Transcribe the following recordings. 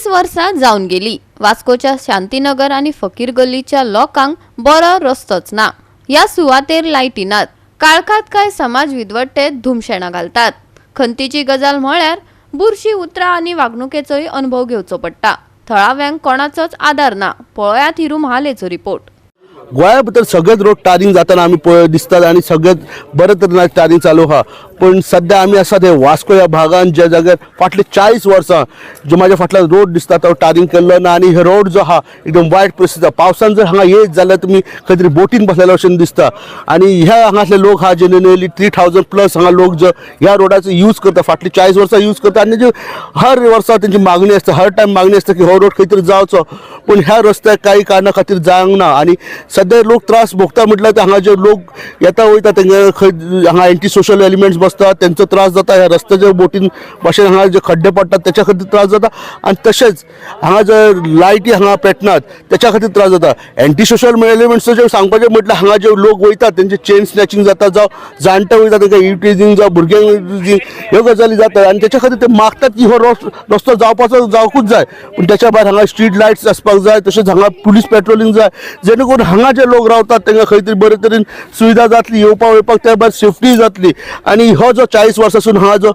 40 वर्सां जावन गेली। वास्कोच्या शांतीनगर आणि फकीर गल्लीच्या लोकांक बरो रस्तोच ना। या सुवातेर लायटी नात। काळखात काय समाज विदवट्टे धुमशेणां घालतात। खंतीची गजाल म्हळ्यार बुरशी उतरां आणि वागणुकेचोय अनुभव घेवचो पडटा। थळाव्यांक कोणाचोच आधार ना। पळयात हिरू महालेचो रिपोर्ट। गोंया भितर सगळेच रोड टारिंग जाताना आमी पळय दिसतात आणि सगळेच बरे तरेन टारिंग चालू आहा। पण सध्या आमी आसा ते वास्को ह्या भागान ज्या जाग्यार फाटली 40 वर्सां जो म्हाज्या फाटल्यान रोड दिसता तो टारिंग केल्लो ना आणि हे रोड जो आहा एकदम वायट परिस्थिती। पावसान जर हांगा येत जाल्यार तुमी खंय तरी बोटीन बसलेले अशें दिसता आणि ह्या हांगासले लोक हा जेन्युइनली 3000 प्लस हांगा लोक जो ह्या रोडाचो यूज करता फाटली 40 वर्सां यूज करता आणि जे हर वर्सा तेंची मागणी आसता, हर टायम मागणी आसता की हो रोड खंय तरी जावचो। पण ह्या रस्त्याक काही कारणा खातीर जावंक ना आणि सध्या लोक त्रास भोगता म्हटल्यार हांगा जे लोक येता वयता तेंगे खंय हांगा एंटी सोशल एलिमेंट्स बसतात तेंचो त्रास जाता। ह्या रस्त्याच्या बोटीन भाशेन हांगा जे खड्डे पडटात त्याच्या खातीर त्रास जाता आणि तशेंच हांगा जे लायटी हांगा पेटनात त्याच्या खातीर त्रास जाता। एंटी सोशल एलिमेंट्स जे सांगपाचें म्हटल्यार हांगा जे लोक वयतात तेंचे चेन स्नॅचिंग जाता, जावं जाणटे वयता तेंकां इवटीजिंग जावं भुरग्यांक इवटीजिंग ह्यो गजाली जाता आणि त्याच्या खातीर ते मागतात की हो रस्तो जावपूच जाय। पण त्याच्या भायर हांगा स्ट्रीट लायट्स आसपाक जाय, तशेंच हांगा पुलीस पेट्रोलिंग जाय जेणे करून हांगा जे लोक रावतात तांकां खंय तरी बरे तरेन सुविधा जातली, येवपाक वयपाक त्या भायर सेफ्टी जातली। आणि हो जो 40 वर्सांसून हांगा जो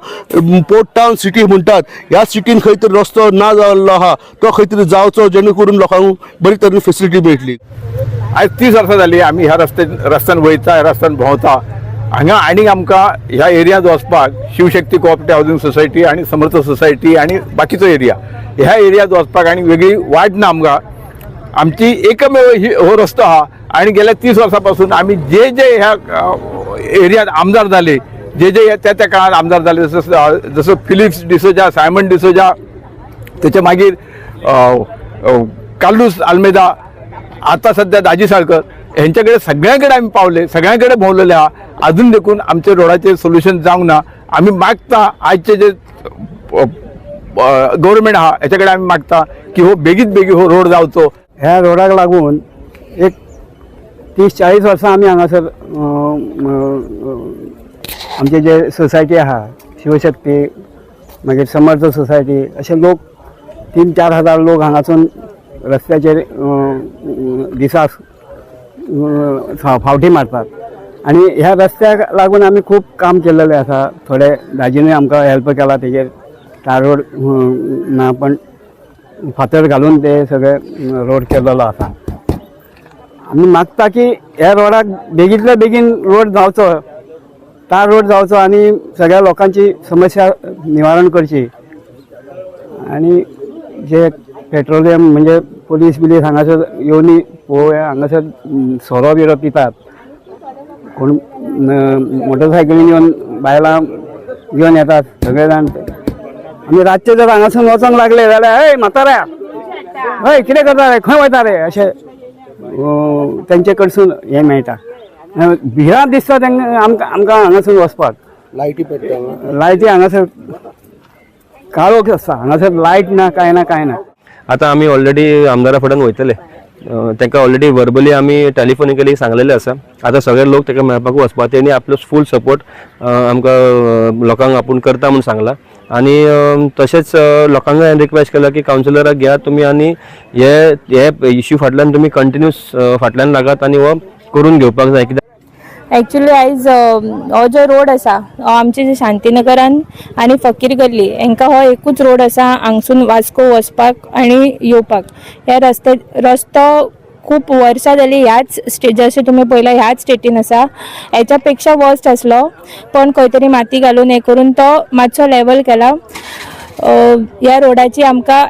पोर्ट टावन सिटी म्हणटात ह्या सिटीन खंय तरी रस्तो ना जाल्लो आहा तो खंय तरी जावचो जेणे करून लोकांक बरी तरेन फेसिलिटी मेळटली। आज 30 वर्सां जाली आमी ह्या रस्त्यान वयता, ह्या रस्त्यान भोंवता। हांगा आनीक आमकां ह्या एरियांत वचपाक शिवशक्ती कोऑपरेटिव्ह हावसिंग सोसायटी आणि समर्थ सोसायटी आणि बाकीचो एरिया ह्या एरियांत वचपाक आणि वेगळी वाट ना आमकां। आमची एकमेव हो रस्तो आहा आणि गेल्या 30 वर्सां पासून आमी जे ह्या एरियांत आमदार जाले, जे त्या काळात आमदार जाले, जसं फिलिप्स डिसोजा, सायमन डिसोजा, त्याच्या मागीर कार्लोस आल्मेदा, आता सध्या दाजी साळकर यांच्याकडे सगळ्यांकडे आम्ही पावले, सगळ्यांकडे भोंवलेले आहा। अजून देखून आमचे रोडाचे सोल्युशन जावंक ना। आम्ही मागता आजचे जे गव्हर्नमेंट आहा याच्याकडे आम्ही मागता की हो बेगीन हो रोड जावचो। ह्या रोडाक लागून एक 30-40 वर्सां आमी हांगासर आमचे जे सोसायटी आहा शिवशक्ती मागीर समर्थ सोसायटी असे लोक 3-4 हजार लोक हांगासून रस्त्याचेर दिसाक फावटी मारतात आणि ह्या रस्त्याक लागून आमी खूब काम केल्लेलें आसा। थोडे दाजीनूय आमकां हेल्प केला तेजेर तार रोड ना पण फातर घालून ते सगळे रोड केलेलो आसा। आमी मागता की ह्या रोडाक बेगींतल्या बेगीन रोड जावचो, तार रोड जावचो आणि सगळ्या लोकांची समस्या निवारण करची। आणि जे पेट्रोलियम म्हणजे पुलीस हांगासर येवनी पळोवया हांगासर सोरो बिरो पितात, कोण मोटरसायकलीन येवन बायलां घेवन येतात सगळे जाण। आमी रातचे जर हांगासून वचोंक लागले जाल्यार हय म्हाताऱ्या हय कितें करता रे, खंय वयता रे अशें तेंचे कडसून हें मेळटा। भिरांत दिसता तेंकां आमकां हांगासून वचपाक। लायटी हांगासर काळोख आसता, हांगासर लायट ना काय ना। आता आम्ही ऑलरेडी आमदारा फुड्यान वयतले, तांकां ऑलरेडी वर्बली आमी टेलिफोनिकली सांगलेले आसा। आता सगळे लोक ताका मेळपाक वचपा, तेणी आपलो फूल सपोर्ट आमकां लोकांक आपूण करता म्हणून सांगला। आणि तशेंच लोकांक हांवें रिक्वेस्ट केला की कावन्सिलराक घ्या तुमी आणि हे इश्यू फाटल्यान तुमी कंटिन्यूस फाटल्यान लागात आणि हो करून घेवपाक जाय। एक्चुअली आयज हो जो रोड आसा आमचे जे शांतीनगरान आणि फकीर गल्ली हांकां हो एकूच रोड आसा हांगसून वास्को वचपाक आणि येवपाक। ह्या रस्तो खूब वर्सां जाली ह्याच जशें तुमी पळयला ह्याच स्टेटीन आसा। हेच्या पेक्षा वर्स्ट आसलो पण खंय तरी माती घालून हे करून तो मातसो लेवल केला। ह्या रोडाची आमकां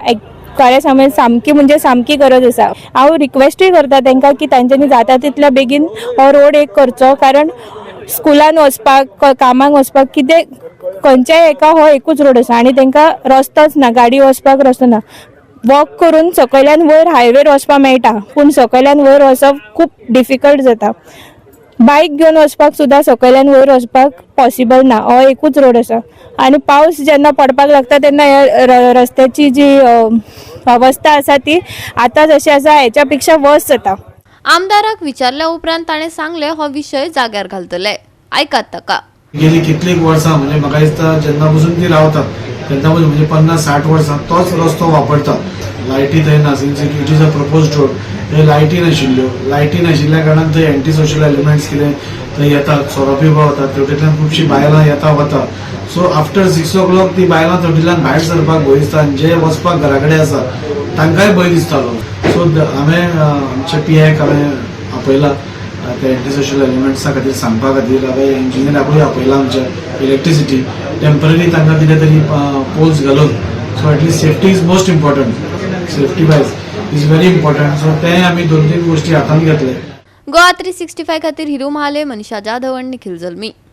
खरें सांगून सामकी गरज आसा। हांव रिक्वेस्टूय करता तांकां की तांच्यांनी जाता तितल्या बेगीन हो रोड एक करचो, कारण स्कुलान वचपाक कामाक वचपाक कितें खंयच्याय एका हो एकूच रोड आसा आणि तांकां रस्तोच ना, गाडी वचपाक रस्तो ना। वॉक करून सकयल्यान वयर हायवेर वचपाक मेळटा पूण सकयल्यान वयर वचप खूब डिफिकल्ट जाता। बायक घेवन वचपाक सुद्दां सकयल्यान वयर वचपाक पॉसिबल ना, हो एकूच रोड आसा। आणि पावस जेन्ना पडपाक लागता तेन्ना ह्या रस्त्याची जी अवस्था आसा ती आतां जशी आसा हेच्या पेक्षा वर्स जाता। आमदाराक विचारल्या उपरांत ताणें सांगले हो विशय जाग्यार घालतले। आयकात ताका। गेली कितलीक वर्सां म्हणजे म्हाका दिसता जेन्ना पासून ती रावतात तेन्ना म्हणजे 50-60 वर्सां तोच रस्तो वापरतात. लायटी थंय ना, since it is a propose road. थंय लायटी नाशिल्ल्या कारणान थंय एंटी सोशल एलिमेंट्स कितें थंय येतात, सोरो पिवपाक वतात, तेवटेंतल्यान खुबशीं बायलां येता वता. सो आफ्टर 6 o'clock ती बायलां तेवटेंतल्यान भायर सरपाक भंय दिसता, आनी जे वचपाक घरा कडेन आसा तांकांय भंय दिसतालो. सो हांवें आमच्या PIक हांवें आपयला त्या एंटी सोशल एलिमेंट्सा खातीर सांगपा खातीर. हांवें इंजिनियराकूय आपयला आमच्या इलेक्ट्रिसिटी टेम्पररी तांकां कितें तरी पोल्स घालून. So at least safety is most important, safety wise is very important. So ते आमी 2-3 गोश्टी हातांत घेतले. गोवा 365 खातीर हिरू महाले, मनीषा जाधव आणि निखिल जल्मी.